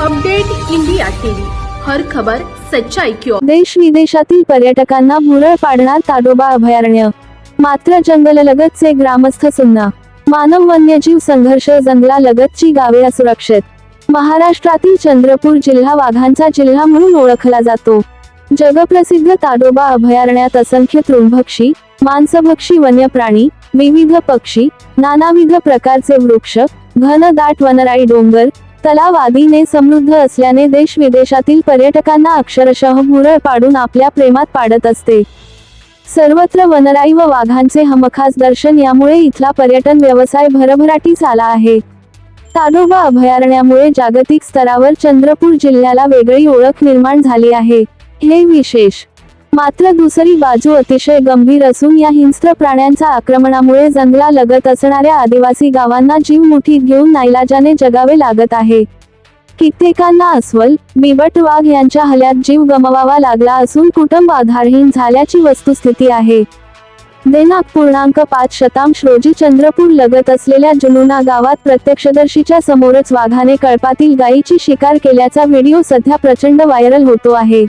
Update India TV, हर खबर सच्चाई की ओर। देश विदेशातील पर्यटकांना भुरळ पाडणार ताडोबा अभयारण्य, मात्र जंगललगतचे ग्रामस्थ सुन्न। मानव वन्यजीव संघर्ष, जंगलालगतची गावे असुरक्षित। महाराष्ट्रातील चंद्रपूर जिल्हा वाघांचा जिल्हा म्हणून ओळखला जातो। जगप्रसिद्ध ताडोबा अभयारण्यात असंख्य तृणभक्षी, मांसभक्षी वन्यप्राणी, विविध पक्षी, नानाविध प्रकारचे वृक्ष, घनदाट वनराई डोंगर, तलाव आदीने समृद्ध असल्याने देश विदेशातील पर्यटकांना अक्षरशः भुरळ पाडून आपल्या प्रेमात पाडत असते। सर्वत्र वनराई व वाघांचे हमखास दर्शन यामुळे इथला पर्यटन व्यवसाय भरभराटीस आला आहे। ताडोबा अभयारण्यामुळे जागतिक स्तरावर चंद्रपूर जिल्ह्याला वेगळी ओळख निर्माण झाली आहे, हे विशेष। मात्र दुसरी बाजू अतिशय गंभीर असून या हिंस्त्र प्राण्यांच्या आक्रमणामुळे जंगलालगत असणाऱ्या आदिवासी गावांना जीव मुठीत घेऊन नाईलाजाने जगावे लागत आहे। कित्येकांना अस्वल, बिबट, वाघ यांच्या हल्ल्यात जीव गमवावा लागला असून कुटुंब आधारहीन झाल्याची वस्तुस्थिती आहे। दिनांक 5 रोजी चंद्रपूर लगत असलेल्या जुनुना गावात प्रत्यक्षदर्शीच्या समोरच वाघाने कळपातील गायीची शिकार केल्याचा व्हिडिओ सध्या प्रचंड व्हायरल होतो आहे।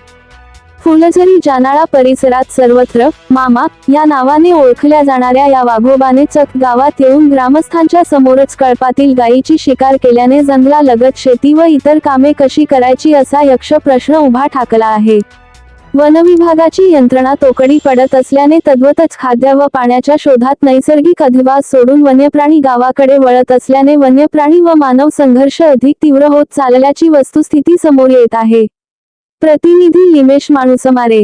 फुलझरी जानाळा परिसरात सर्वत्र मामा या नावाने ओळखल्या जाणाऱ्या या वाघोबाने चक गावात येऊन ग्रामस्थांच्या समोरच कळपातील गायीची शिकार केल्याने जंगलालगत शेती व इतर कामे कशी करायची असा यक्ष प्रश्न उभा ठाकला आहे। वनविभागाची यंत्रणा तोकडी पडत असल्याने तद्वतच खाद्य व पाण्याच्या शोधात नैसर्गिक अधिवास सोडून वन्यप्राणी गावाकडे वळत असल्याने वन्यप्राणी व मानव संघर्ष अधिक तीव्र होत चालल्याची वस्तुस्थिती समोर येत आहे। प्रतिनिधी लिमेश माणूसमारे।